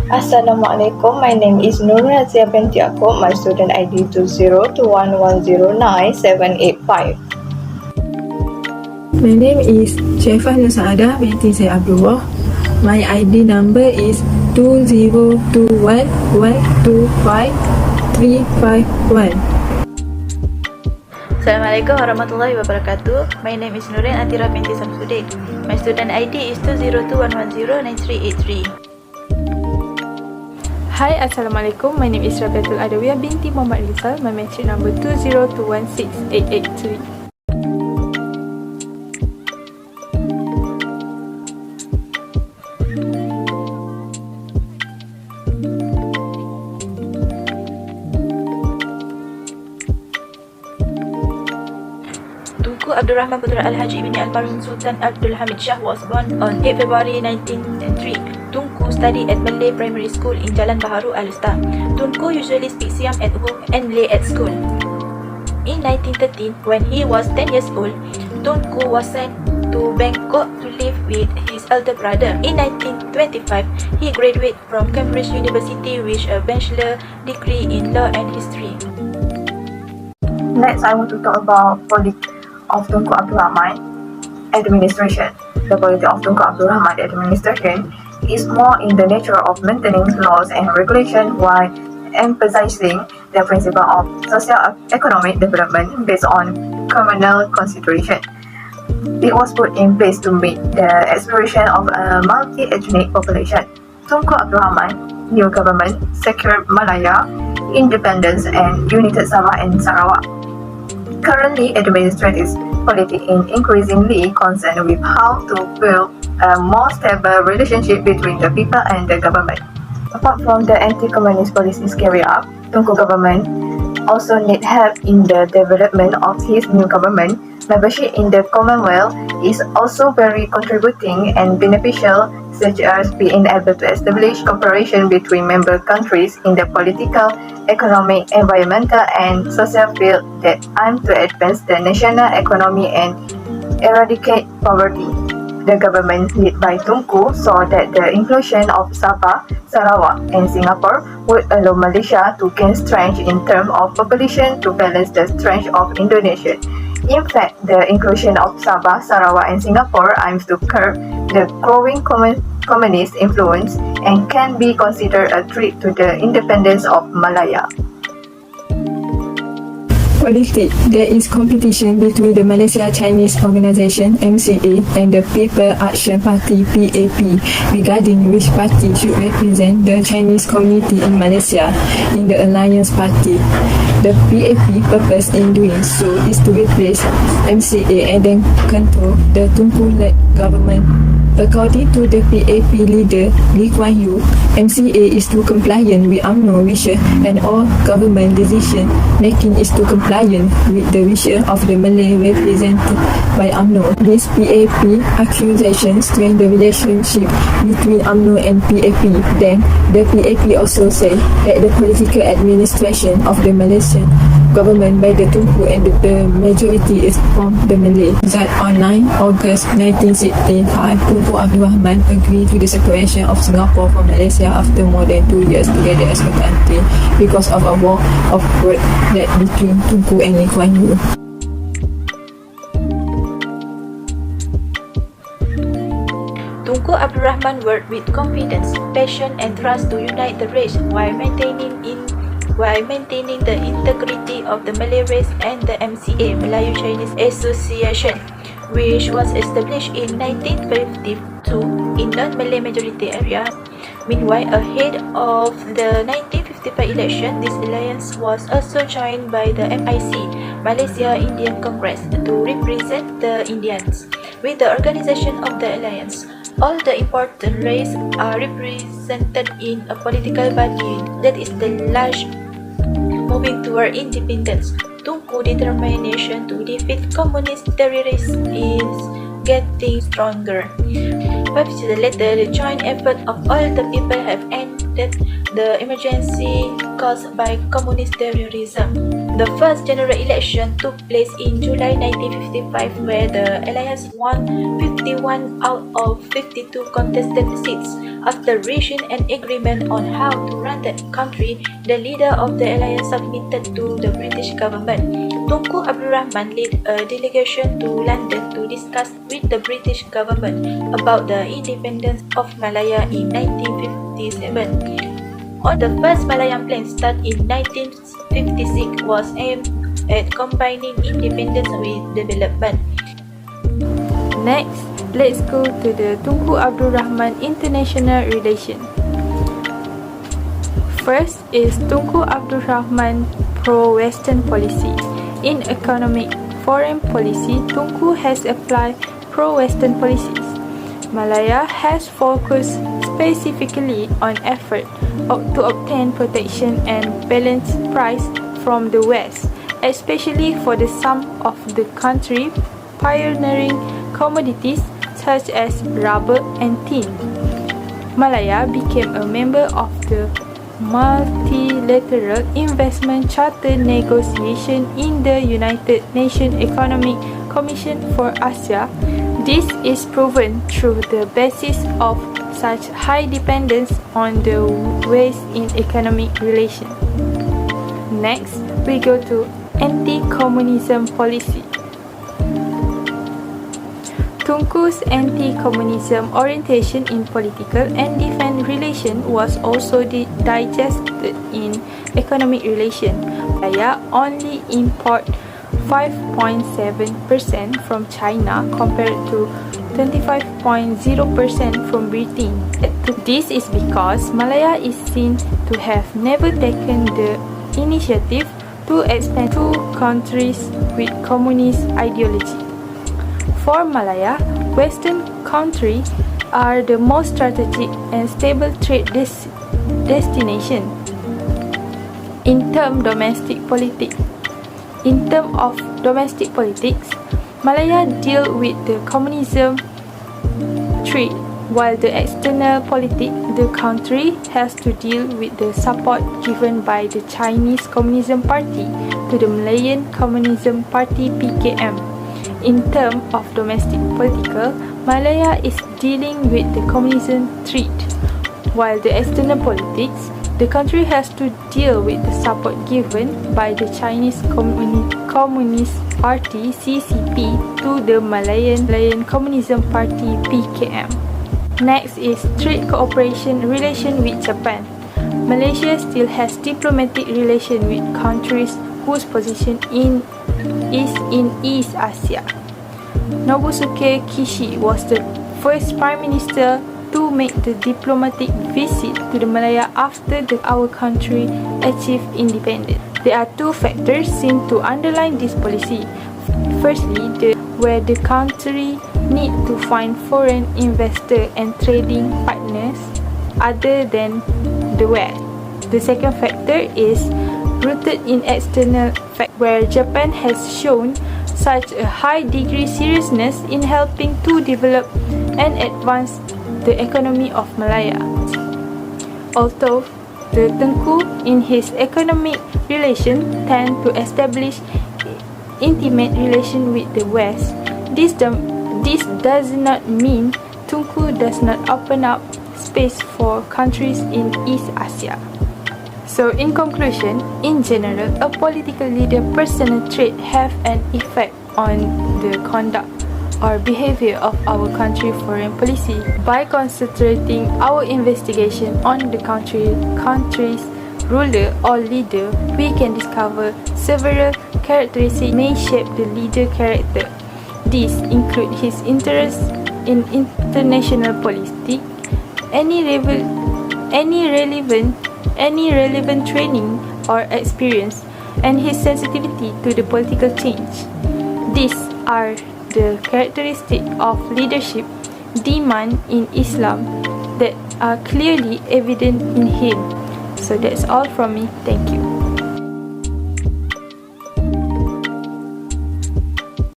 Assalamualaikum, my name is Nur Razia binti Yaakob, my student ID 2021109785. My name is Syaifah Nusada binti Abdul. My ID number is 2021125351. Assalamualaikum warahmatullahi wabarakatuh. My name is Nurin Atira binti Samsudin. My student ID is 202110938. Hi, Assalamualaikum. My name is Rabiatul Adawiyah binti Muhammad Rizal. My metric number 202168883. Tunku Abdul Rahman Putra Al-Haji bin Almarhum Sultan Abdul Hamid Shah was born on 8 February 1903. Tunku studied at Malay Primary School in Jalan Baharu, Al-Ustah. Tunku usually speaks Siam at home and Malay at school. In 1913, when he was 10 years old, Tunku was sent to Bangkok to live with his elder brother. In 1925, he graduated from Cambridge University with a bachelor degree in law and history. Next, I want to talk about politics of Tunku Abdul Rahman administration. The politics of Tunku Abdul Rahman administration is more in the nature of maintaining laws and regulation while emphasizing the principle of socio-economic development based on communal consideration. It was put in place to meet the aspiration of a multi-ethnic population. Tunku Abdul Rahman new government secured Malaya independence and united Sabah and Sarawak. Currently, administrative politics is increasingly concerned with how to build a more stable relationship between the people and the government. Apart from the anti-communist policies carried out, Tunku government also need help in the development of his new government. Membership in the Commonwealth is also very contributing and beneficial, such as being able to establish cooperation between member countries in the political, economic, environmental, and social field that aim to advance the national economy and eradicate poverty. The government led by Tunku saw that the inclusion of Sabah, Sarawak, and Singapore would allow Malaysia to gain strength in terms of population to balance the strength of Indonesia. In fact, the inclusion of Sabah, Sarawak, and Singapore aims to curb the growing communist influence and can be considered a threat to the independence of Malaya. Politics. There is competition between the Malaysia-Chinese Organisation (MCA) and the People Action Party (PAP) regarding which party should represent the Chinese community in Malaysia in the Alliance Party. The PAP purpose in doing so is to replace MCA and then control the Tunku-led government. According to the PAP leader Lee Kuan Yew, MCA is to compliant with UMNO wishes and all government decision making is to compliant with the wishes of the Malay represented by UMNO. This PAP accusation strain the relationship between UMNO and PAP. Then, the PAP also said that the political administration of the Malaysian government by the Tunku and the majority is from the Malay. That on 9 August 1965, Tunku Abdul Rahman agreed to the separation of Singapore from Malaysia after more than 2 years together as a country because of a war of word that between Tunku and Lee Kuan Yew. Tunku Abdul Rahman worked with confidence, passion, and trust to unite the race while maintaining the integrity of the Malay race and the MCA, Melayu-Chinese Association, which was established in 1952 in non-Malay majority areas. Meanwhile, ahead of the 1955 election, this alliance was also joined by the MIC, Malaysia Indian Congress, to represent the Indians. With the organization of the alliance, all the important races are represented in a political body that is the large moving toward independence. Tunku determination to defeat communist terrorists is getting stronger. 5 years later, the joint effort of all the people have ended the emergency caused by communist terrorism. The first general election took place in July 1955, where the alliance won 51 out of 52 contested seats. After reaching an agreement on how to run the country, the leader of the alliance submitted to the British government. Tunku Abdul Rahman led a delegation to London to discuss with the British government about the independence of Malaya in 1957. The first Malayan plan started in 1956 was aimed at combining independence with development. Next, let's go to the Tunku Abdul Rahman International Relation. First is Tunku Abdul Rahman pro-Western policy. In economic foreign policy, Tunku has applied pro-Western policies. Malaya has focused specifically on effort to obtain protection and balanced price from the West, especially for the some of the country pioneering commodities such as rubber and tin. Malaya became a member of the Multilateral Investment Charter negotiation in the United Nations Economic Commission for Asia. This is proven through the basis of such high dependence on the West in economic relations. Next, we go to anti-communism policy. Tunku's anti-communism orientation in political and defense relations was also digested in economic relations. Malaya only import 5.7% from China compared to 25.0% from Britain. This is because Malaya is seen to have never taken the initiative to expand to countries with communist ideology. For Malaya, Western countries are the most strategic and stable trade destination. In terms of domestic politics, Malaya deal with the communism threat, while the external politics, the country has to deal with the support given by the Chinese Communism Party to the Malayan Communism Party (PKM). In terms of domestic political, Malaya is dealing with the communism threat, while the external politics, the country has to deal with the support given by the Chinese Communist Party (CCP) to the Malayan Communism Party (PKM). Next is trade cooperation relation with Japan. Malaysia still has diplomatic relation with countries whose position is in East Asia. Nobusuke Kishi was the first Prime Minister to make the diplomatic visit to the Malaya after our country achieved independence. There are two factors seen to underline this policy. Firstly, where the country need to find foreign investor and trading partners other than the West. The second factor is rooted in external fact, where Japan has shown such a high degree seriousness in helping to develop and advance the economy of Malaya. Although the Tunku in his economic relation tend to establish intimate relation with the West, this does not mean Tunku does not open up space for countries in East Asia. So in conclusion, in general, a political leader's personal trait have an effect on the conduct or behavior of our country foreign policy. By concentrating our investigation on the country's ruler or leader, we can discover several characteristics may shape the leader character. These include his interest in international politics, any relevant training or experience, and his sensitivity to the political change. These are the characteristics of leadership demand in Islam that are clearly evident in him. So that's all from me. Thank you.